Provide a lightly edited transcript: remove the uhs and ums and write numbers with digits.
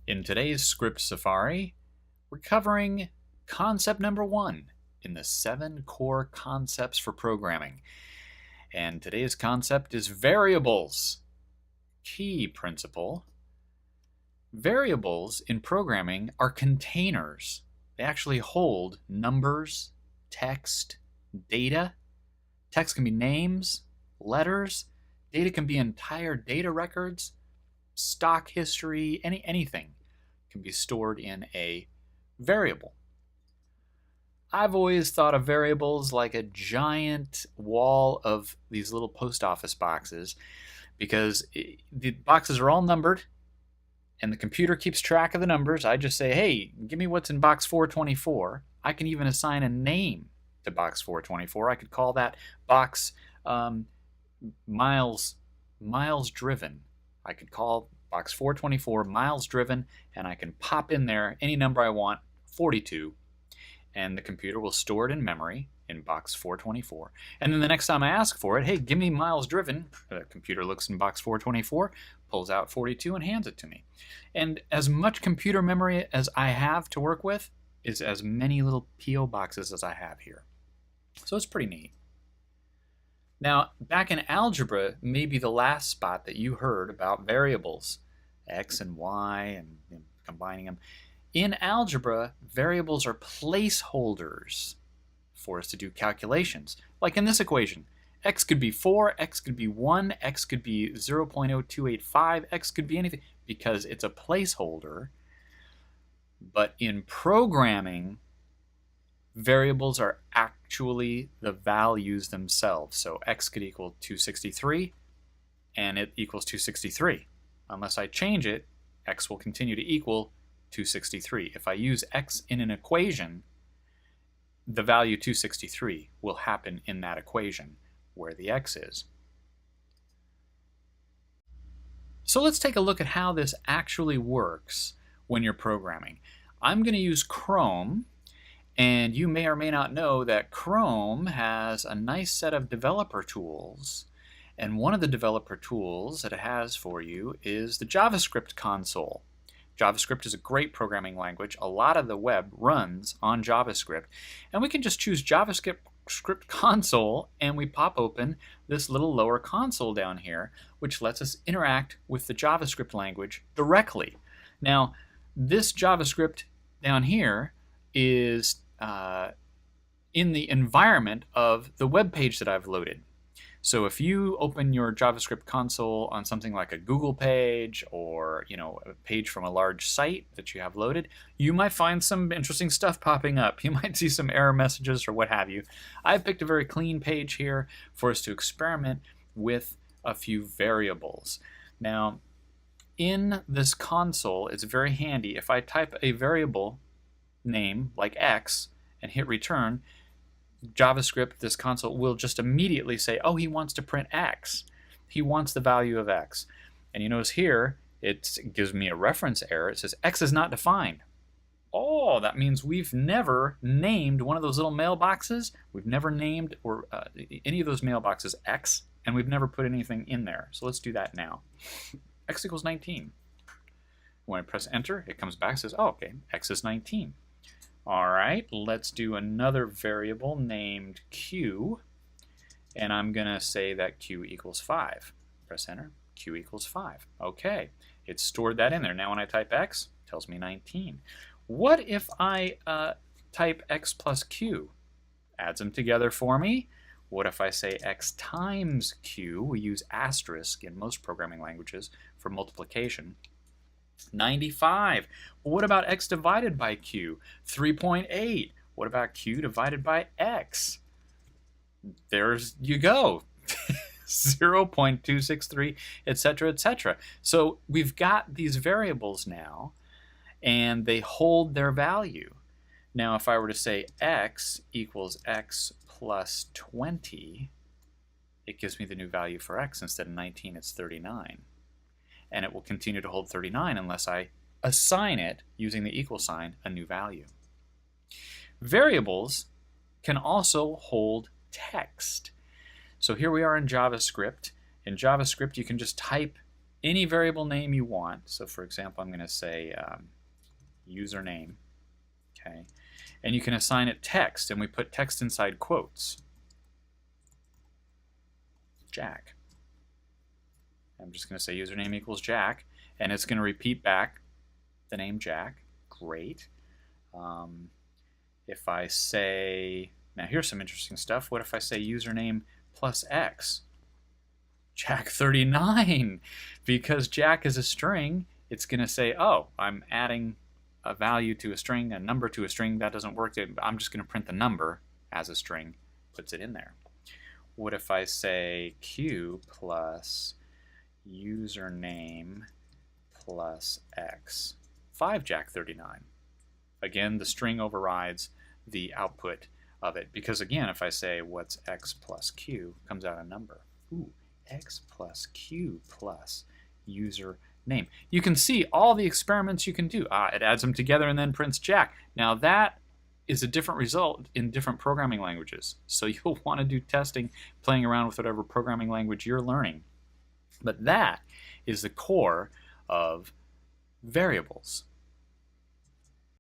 In today's Script Safari, we're covering concept number 1 in the 7 core concepts for programming. And today's concept is variables. Key principle. Variables in programming are containers. They actually hold numbers, text, data. Text can be names, letters. Data can be entire data records, stock history, anything can be stored in a variable. I've always thought of variables like a giant wall of these little post office boxes because the boxes are all numbered and the computer keeps track of the numbers. I just say, hey, give me what's in box 424. I can even assign a name to box 424. I could call that box miles driven. I could call box 424 miles driven, and I can pop in there any number I want, 42, and the computer will store it in memory in box 424. And then the next time I ask for it, hey, give me miles driven, the computer looks in box 424, pulls out 42 and hands it to me. And as much computer memory as I have to work with is as many little P.O. boxes as I have here. So it's pretty neat. Now, back in algebra, maybe the last spot that you heard about variables, x and y, and combining them. In algebra, variables are placeholders for us to do calculations. Like in this equation, x could be 4, x could be 1, x could be 0.0285, x could be anything, because it's a placeholder. But in programming, variables are actually the values themselves. So x could equal 263, and it equals 263. Unless I change it, x will continue to equal 263. If I use x in an equation, the value 263 will happen in that equation where the x is. So let's take a look at how this actually works when you're programming. I'm going to use Chrome. And you may or may not know that Chrome has a nice set of developer tools. And one of the developer tools that it has for you is the JavaScript console. JavaScript is a great programming language. A lot of the web runs on JavaScript. And we can just choose JavaScript console, and we pop open this little lower console down here, which lets us interact with the JavaScript language directly. Now, this JavaScript down here is in the environment of the web page that I've loaded. So if you open your JavaScript console on something like a Google page or a page from a large site that you have loaded, you might find some interesting stuff popping up. You might see some error messages or what have you. I've picked a very clean page here for us to experiment with a few variables. Now, in this console, it's very handy. If I type a variable name like x and hit return, JavaScript, this console, will just immediately say, oh, he wants to print x. He wants the value of x. And you notice here, it gives me a reference error. It says x is not defined. Oh, that means we've never named one of those little mailboxes. We've never named any of those mailboxes x, and we've never put anything in there. So let's do that now. X equals 19. When I press enter, it comes back and says, oh, okay, x is 19. All right, let's do another variable named q, and I'm going to say that q equals 5. Press enter, q equals 5. Okay, it's stored that in there. Now when I type x, it tells me 19. What if I type x plus q? Adds them together for me. What if I say x times q? We use asterisk in most programming languages for multiplication. 95. Well, what about x divided by q? 3.8. What about q divided by x? There's you go. 0.263, etc., etc. So we've got these variables now, and they hold their value. Now, if I were to say x equals x plus 20, it gives me the new value for x. Instead of 19, it's 39. And it will continue to hold 39 unless I assign it, using the equal sign, a new value. Variables can also hold text. So here we are in JavaScript. In JavaScript, you can just type any variable name you want. So for example, I'm going to say username. Okay, and you can assign it text, and we put text inside quotes. Jack. I'm just going to say username equals Jack, and it's going to repeat back the name Jack. Great. If I say, now here's some interesting stuff. What if I say username plus X? Jack 39. Because Jack is a string, it's going to say, oh, I'm adding a value to a string, a number to a string. That doesn't work. I'm just going to print the number as a string, puts it in there. What if I say Q plus username plus X? 5 Jack 39. Again, the string overrides the output of it, because again, if I say what's X plus Q, comes out a number. Ooh, X plus Q plus username. You can see all the experiments you can do. It adds them together and then prints Jack. Now that is a different result in different programming languages. So you'll want to do testing, playing around with whatever programming language you're learning. But that is the core of variables.